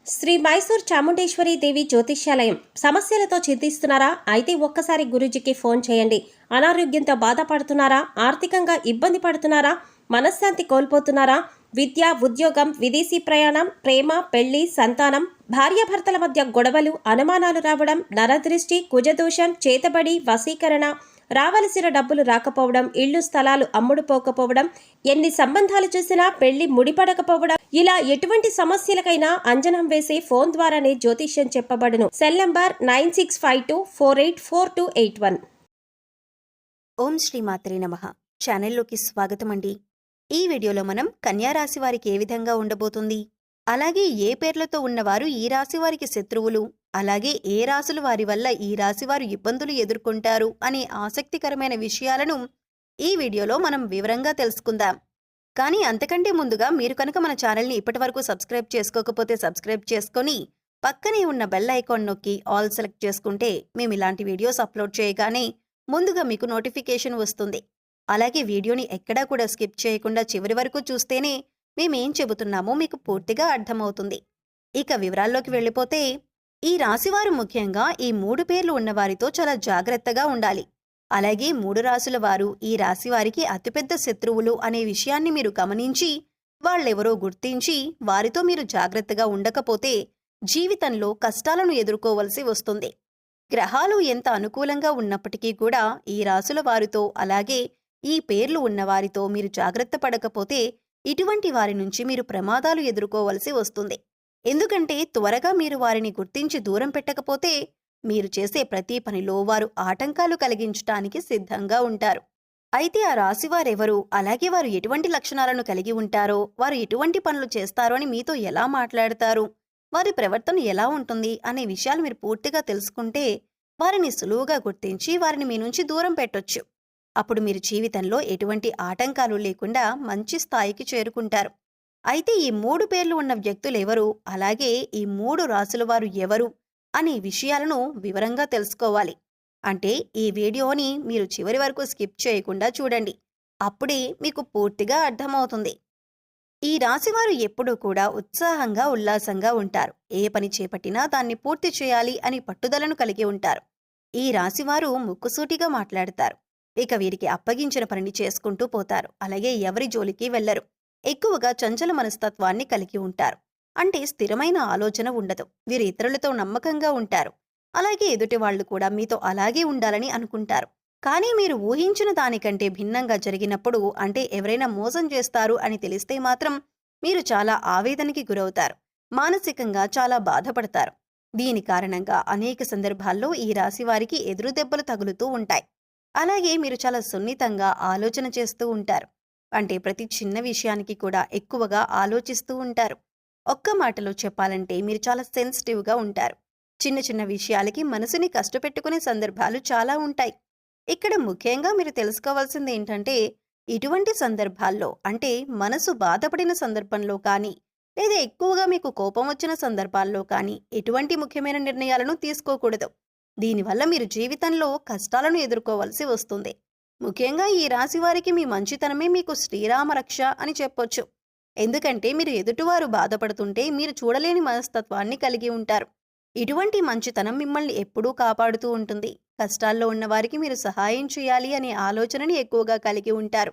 శ్రీ మైసూర్ చాముండేశ్వరి దేవి జ్యోతిష్యాలయం. సమస్యలతో చింతిస్తున్నారా? అయితే ఒక్కసారి గురూజీకి ఫోన్ చేయండి. అనారోగ్యంతో బాధపడుతున్నారా? ఆర్థికంగా ఇబ్బంది పడుతున్నారా? మనశ్శాంతి కోల్పోతున్నారా? విద్య, ఉద్యోగం, విదేశీ ప్రయాణం, ప్రేమ, పెళ్లి, సంతానం, భార్యాభర్తల మధ్య గొడవలు, అనుమానాలు రావడం, నరదృష్టి, కుజదోషం, చేతబడి, వశీకరణ, రావలసిన డబ్బులు రాకపోవడం, ఇళ్లు స్థలాలు అమ్ముడుపోకపోవడం, ఎన్ని సంబంధాలు చూసినా పెళ్లి ముడిపడకపోవడం, ఇలా ఎటువంటి సమస్యలకైనా అంజనం వేసే ఫోన్ ద్వారానే జ్యోతిష్యం చెప్పబడును. Cell number 9652484281. ఓం శ్రీ మాత్రే నమః. ఛానల్లోకి స్వాగతం అండి. ఈ వీడియోలో మనం కన్యా రాశి వారికి ఏ విధంగా ఉండబోతుంది, అలాగే ఏ పేర్లతో ఉన్నవారు ఈ రాశి వారికి శత్రువులు, అలాగే ఏ రాశుల వారి వల్ల ఈ రాశి వారు ఇబ్బందులు ఎదుర్కొంటారు అనే ఆసక్తికరమైన విషయాలను ఈ వీడియోలో మనం వివరంగా తెలుసుకుందాం. కానీ అంతకంటే ముందుగా మీరు కనుక మన ఛానల్ని ఇప్పటివరకు సబ్స్క్రైబ్ చేసుకోకపోతే సబ్స్క్రైబ్ చేసుకొని పక్కనే ఉన్న బెల్ ఐకాన్ నొక్కి ఆల్ సెలెక్ట్ చేసుకుంటే మేము ఇలాంటి వీడియోస్ అప్లోడ్ చేయగానే ముందుగా మీకు నోటిఫికేషన్ వస్తుంది. అలాగే వీడియోని ఎక్కడా కూడా స్కిప్ చేయకుండా చివరి వరకు చూస్తేనే మేమేం చెబుతున్నామో మీకు పూర్తిగా అర్థమవుతుంది. ఇక వివరాల్లోకి వెళ్ళిపోతే, ఈ రాశివారు ముఖ్యంగా ఈ 3 పేర్లు ఉన్నవారితో చాలా జాగ్రత్తగా ఉండాలి. అలాగే 3 రాశుల వారు ఈ రాశివారికి అతిపెద్ద శత్రువులు అనే విషయాన్ని మీరు గమనించి వాళ్ళెవరో గుర్తించి వారితో మీరు జాగ్రత్తగా ఉండకపోతే జీవితంలో కష్టాలను ఎదుర్కోవలసి వస్తుంది. గ్రహాలు ఎంత అనుకూలంగా ఉన్నప్పటికీ కూడా ఈ రాశుల వారితో, అలాగే ఈ పేర్లు ఉన్నవారితో మీరు జాగ్రత్త పడకపోతే ఇటువంటి వారి నుంచి మీరు ప్రమాదాలు ఎదుర్కోవలసి వస్తుంది. ఎందుకంటే త్వరగా మీరు వారిని గుర్తించి దూరం పెట్టకపోతే మీరు చేసే ప్రతి పనిలో వారు ఆటంకాలు కలిగించటానికి సిద్ధంగా ఉంటారు. అయితే ఆ రాశివారెవరు, అలాగే వారు ఎటువంటి లక్షణాలను కలిగి ఉంటారో, వారు ఎటువంటి పనులు చేస్తారో అని మీతో ఎలా మాట్లాడతారు, వారి ప్రవర్తన ఎలా ఉంటుంది అనే విషయాలు మీరు పూర్తిగా తెలుసుకుంటే వారిని సులువుగా గుర్తించి వారిని మీ నుంచి దూరం పెట్టొచ్చు. అప్పుడు మీరు జీవితంలో ఎటువంటి ఆటంకాలు లేకుండా మంచి స్థాయికి చేరుకుంటారు. అయితే ఈ 3 పేర్లు ఉన్న వ్యక్తులు ఎవరు, అలాగే ఈ 3 రాశుల వారు ఎవరు అనే విషయాలను వివరంగా తెలుసుకోవాలి. అంటే ఈ వీడియోని మీరు చివరి వరకు స్కిప్ చేయకుండా చూడండి. అప్పుడే మీకు పూర్తిగా అర్థమవుతుంది. ఈ రాశివారు ఎప్పుడూ కూడా ఉత్సాహంగా, ఉల్లాసంగా ఉంటారు. ఏ పని చేపట్టినా దాన్ని పూర్తి చేయాలి అని పట్టుదలను కలిగి ఉంటారు. ఈ రాశివారు ముక్కుసూటిగా మాట్లాడతారు. ఇక వీరికి అప్పగించిన పనిని చేసుకుంటూ పోతారు. అలాగే ఎవరి జోలికి వెళ్లరు. ఎక్కువగా చంచల మనస్తత్వాన్ని కలిగి ఉంటారు. అంటే స్థిరమైన ఆలోచన ఉండదు. వీరు ఇతరులతో నమ్మకంగా ఉంటారు. అలాగే ఎదుటి వాళ్ళు కూడా మీతో అలాగే ఉండాలని అనుకుంటారు. కానీ మీరు ఊహించిన దానికంటే భిన్నంగా జరిగినప్పుడు, అంటే ఎవరైనా మోసం చేస్తారు అని తెలిస్తే మాత్రం మీరు చాలా ఆవేదనకి గురవుతారు. మానసికంగా చాలా బాధపడతారు. దీని కారణంగా అనేక సందర్భాల్లో ఈ రాశి వారికి ఎదురు దెబ్బలు తగులుతూ ఉంటాయి. అలాగే మీరు చాలా సున్నితంగా ఆలోచన చేస్తూ ఉంటారు. అంటే ప్రతి చిన్న విషయానికి కూడా ఎక్కువగా ఆలోచిస్తూ ఉంటారు. ఒక్క మాటలో చెప్పాలంటే మీరు చాలా సెన్సిటివ్గా ఉంటారు. చిన్న చిన్న విషయాలకి మనసుని కష్టపెట్టుకునే సందర్భాలు చాలా ఉంటాయి. ఇక్కడ ముఖ్యంగా మీరు తెలుసుకోవాల్సింది ఏంటంటే, ఇటువంటి సందర్భాల్లో, అంటే మనసు బాధపడిన సందర్భంలో కానీ, లేదా ఎక్కువగా మీకు కోపం వచ్చిన సందర్భాల్లో కానీ ఎటువంటి ముఖ్యమైన నిర్ణయాలను తీసుకోకూడదు. దీనివల్ల మీరు జీవితంలో కష్టాలను ఎదుర్కోవలసి వస్తుంది. ముఖ్యంగా ఈ రాశి వారికి మీ మంచితనమే మీకు శ్రీరామ రక్ష అని చెప్పొచ్చు. ఎందుకంటే మీరు ఎదుటివారు బాధపడుతుంటే మీరు చూడలేని మనస్తత్వాన్ని కలిగి ఉంటారు. ఇటువంటి మంచితనం మిమ్మల్ని ఎప్పుడూ కాపాడుతూ ఉంటుంది. కష్టాల్లో ఉన్నవారికి మీరు సహాయం చేయాలి అనే ఆలోచనని ఎక్కువగా కలిగి ఉంటారు.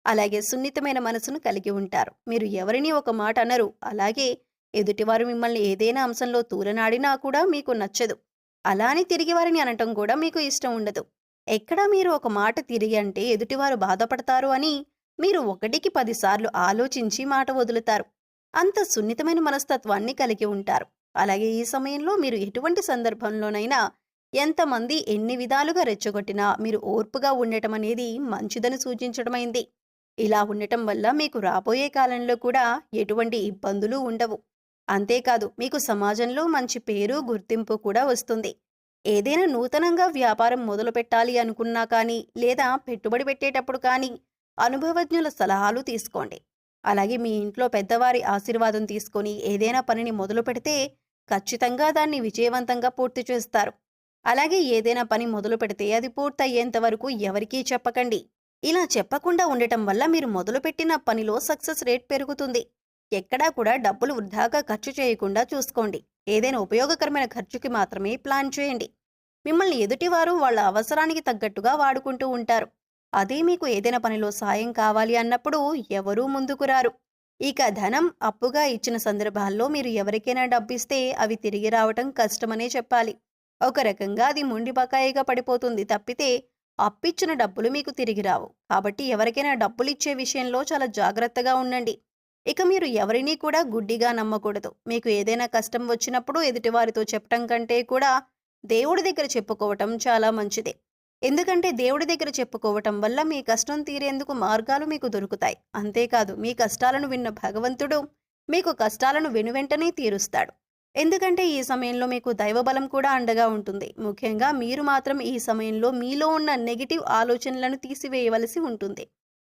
అలాగే సున్నితమైన మనసును కలిగి ఉంటారు. మీరు ఎవరిని ఒక మాట అనరు. అలాగే ఎదుటివారు మిమ్మల్ని ఏదైనా అంశంలో తూలనాడినా కూడా మీకు నచ్చదు. అలానే తిరిగి వారిని అనటం కూడా మీకు ఇష్టం ఉండదు. ఎక్కడా మీరు ఒక మాట తిరిగి అంటే ఎదుటివారు బాధపడతారు అని మీరు 1కి 10 సార్లు ఆలోచించి మాట వదులుతారు. అంత సున్నితమైన మనస్తత్వాన్ని కలిగి ఉంటారు. అలాగే ఈ సమయంలో మీరు ఎటువంటి సందర్భంలోనైనా ఎంతమంది ఎన్ని విధాలుగా రెచ్చగొట్టినా మీరు ఓర్పుగా ఉండటం అనేది మంచిదని సూచించడమైంది. ఇలా ఉండటం వల్ల మీకు రాబోయే కాలంలో కూడా ఎటువంటి ఇబ్బందులు ఉండవు. అంతేకాదు మీకు సమాజంలో మంచి పేరు, గుర్తింపు కూడా వస్తుంది. ఏదైనా నూతనంగా వ్యాపారం మొదలు పెట్టాలి అనుకున్నా కానీ, లేదా పెట్టుబడి పెట్టేటప్పుడు కానీ అనుభవజ్ఞుల సలహాలు తీసుకోండి. అలాగే మీ ఇంట్లో పెద్దవారి ఆశీర్వాదం తీసుకొని ఏదైనా పనిని మొదలు పెడితే ఖచ్చితంగా దాన్ని విజయవంతంగా పూర్తి చేస్తారు. అలాగే ఏదైనా పని మొదలు పెడితే అది పూర్తయ్యేంత వరకు ఎవరికీ చెప్పకండి. ఇలా చెప్పకుండా ఉండటం వల్ల మీరు మొదలుపెట్టిన పనిలో సక్సెస్ రేట్ పెరుగుతుంది. ఎక్కడా కూడా డబ్బులు వృధాగా ఖర్చు చేయకుండా చూసుకోండి. ఏదైనా ఉపయోగకరమైన ఖర్చుకి మాత్రమే ప్లాన్ చేయండి. మిమ్మల్ని ఎదుటివారు వాళ్ళ అవసరానికి తగ్గట్టుగా వాడుకుంటూ ఉంటారు. అదే మీకు ఏదైనా పనిలో సాయం కావాలి అన్నప్పుడు ఎవరూ ముందుకు రారు. ఇక ధనం అప్పుగా ఇచ్చిన సందర్భాల్లో మీరు ఎవరికైనా డబ్బిస్తే అవి తిరిగి రావటం కష్టమనే చెప్పాలి. ఒక రకంగా అది మొండి బకాయిగా పడిపోతుంది తప్పితే అప్పిచ్చిన డబ్బులు మీకు తిరిగి రావు. కాబట్టి ఎవరికైనా డబ్బులిచ్చే విషయంలో చాలా జాగ్రత్తగా ఉండండి. ఇక మీరు ఎవరినీ కూడా గుడ్డిగా నమ్మకూడదు. మీకు ఏదైనా కష్టం వచ్చినప్పుడు ఎదుటివారితో చెప్పటం కంటే కూడా దేవుడి దగ్గర చెప్పుకోవటం చాలా మంచిది. ఎందుకంటే దేవుడి దగ్గర చెప్పుకోవటం వల్ల మీ కష్టం తీరేందుకు మార్గాలు మీకు దొరుకుతాయి. అంతేకాదు మీ కష్టాలను విన్న భగవంతుడు మీకు కష్టాలను వెనువెంటనే తీరుస్తాడు. ఎందుకంటే ఈ సమయంలో మీకు దైవబలం కూడా అండగా ఉంటుంది. ముఖ్యంగా మీరు మాత్రం ఈ సమయంలో మీలో ఉన్న నెగిటివ్ ఆలోచనలను తీసివేయవలసి ఉంటుంది.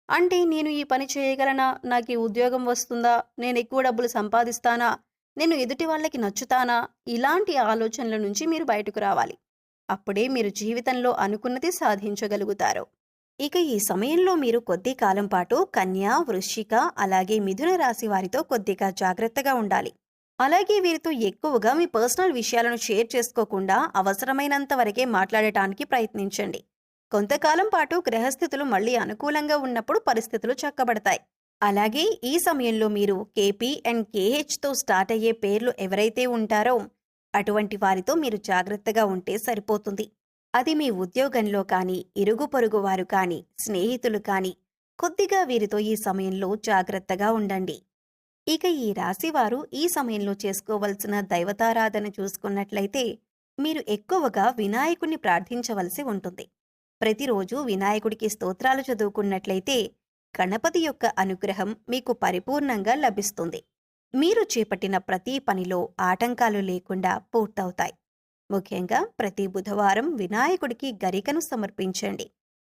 అంటే నేను ఈ పని చేయగలనా, నాకు ఈ ఉద్యోగం వస్తుందా, నేను ఎక్కువ డబ్బులు సంపాదిస్తానా, నేను ఎదుటి వాళ్ళకి నచ్చుతానా, ఇలాంటి ఆలోచనల నుంచి మీరు బయటకు రావాలి. అప్పుడే మీరు జీవితంలో అనుకున్నది సాధించగలుగుతారు. ఇక ఈ సమయంలో మీరు కొద్ది కాలం పాటు కన్యా, వృశ్చిక అలాగే మిథున రాశి వారితో కొద్దిగా జాగ్రత్తగా ఉండాలి. అలాగే వీరితో ఎక్కువగా మీ పర్సనల్ విషయాలను షేర్ చేసుకోకుండా అవసరమైనంత వరకే మాట్లాడటానికి ప్రయత్నించండి. కొంతకాలం పాటు గ్రహస్థితులు మళ్ళీ అనుకూలంగా ఉన్నప్పుడు పరిస్థితులు చక్కబడతాయి. అలాగే ఈ సమయంలో మీరు కేపీ అండ్ కేహెచ్తో స్టార్ట్ అయ్యే పేర్లు ఎవరైతే ఉంటారో అటువంటి వారితో మీరు జాగ్రత్తగా ఉంటే సరిపోతుంది. అది మీ ఉద్యోగంలో కానీ, ఇరుగు పొరుగు వారు కానీ, స్నేహితులు కానీ కొద్దిగా వీరితో ఈ సమయంలో జాగ్రత్తగా ఉండండి. ఇక ఈ రాశివారు ఈ సమయంలో చేసుకోవలసిన దైవతారాధన చూసుకున్నట్లయితే మీరు ఎక్కువగా వినాయకుడిని ప్రార్థించవలసి ఉంటుంది. ప్రతిరోజు వినాయకుడికి స్తోత్రాలు చదువుకున్నట్లయితే గణపతి యొక్క అనుగ్రహం మీకు పరిపూర్ణంగా లభిస్తుంది. మీరు చేపట్టిన ప్రతి పనిలో ఆటంకాలు లేకుండా పూర్తవుతాయి. ముఖ్యంగా ప్రతి బుధవారం వినాయకుడికి గరికను సమర్పించండి.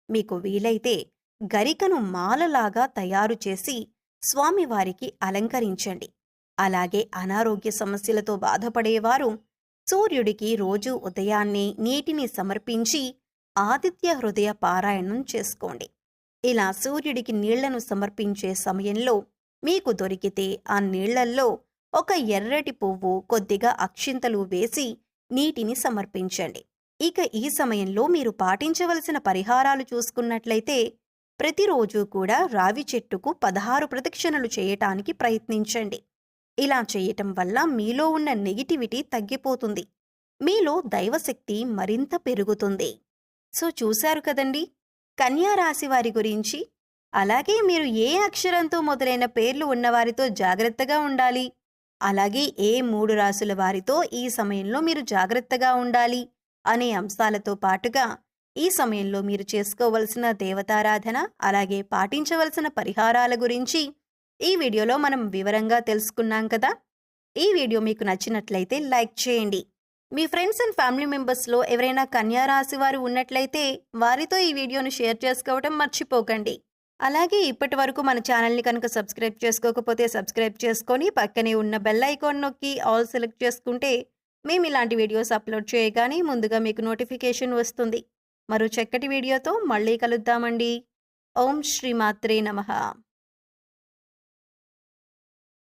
మీకు వీలైతే గరికను మాలలాగా తయారు చేసి స్వామివారికి అలంకరించండి. అలాగే అనారోగ్య సమస్యలతో బాధపడేవారు సూర్యుడికి రోజు ఉదయాన్నే నీటిని సమర్పించి ఆదిత్య హృదయ పారాయణం చేసుకోండి. ఇలా సూర్యుడికి నీళ్లను సమర్పించే సమయంలో మీకు దొరికితే ఆ నీళ్లల్లో ఒక ఎర్రటి పువ్వు, కొద్దిగా అక్షింతలు వేసి నీటిని సమర్పించండి. ఇక ఈ సమయంలో మీరు పాటించవలసిన పరిహారాలు చూసుకున్నట్లయితే ప్రతిరోజు కూడా రావి చెట్టుకు 16 ప్రదక్షిణలు చేయటానికి ప్రయత్నించండి. ఇలా చేయటం వల్ల మీలో ఉన్న నెగిటివిటీ తగ్గిపోతుంది. మీలో దైవశక్తి మరింత పెరుగుతుంది. సో చూశారు కదండి కన్యా రాశి వారి గురించి. అలాగే మీరు ఏ అక్షరంతో మొదలైన పేర్లు ఉన్నవారితో జాగ్రత్తగా ఉండాలి, అలాగే ఏ 3 రాశుల వారితో ఈ సమయంలో మీరు జాగ్రత్తగా ఉండాలి అనే అంశాలతో పాటుగా ఈ సమయంలో మీరు చేసుకోవలసిన దేవతారాధన అలాగే పాటించవలసిన పరిహారాల గురించి ఈ వీడియోలో మనం వివరంగా తెలుసుకున్నాం కదా. ఈ వీడియో మీకు నచ్చినట్లయితే లైక్ చేయండి. మీ ఫ్రెండ్స్ అండ్ ఫ్యామిలీ మెంబర్స్లో ఎవరైనా కన్యా రాశి వారు ఉన్నట్లయితే వారితో ఈ వీడియోను షేర్ చేసుకోవడం మర్చిపోకండి. అలాగే ఇప్పటి వరకు మన ఛానల్ని కనుక సబ్స్క్రైబ్ చేసుకోకపోతే సబ్స్క్రైబ్ చేసుకొని పక్కనే ఉన్న బెల్ ఐకాన్ నొక్కి ఆల్ సెలెక్ట్ చేసుకుంటే మేము ఇలాంటి వీడియోస్ అప్లోడ్ చేయగానే ముందుగా మీకు నోటిఫికేషన్ వస్తుంది. మరో చక్కటి వీడియోతో మళ్ళీ కలుద్దామండి. ఓం శ్రీ మాత్రే నమః.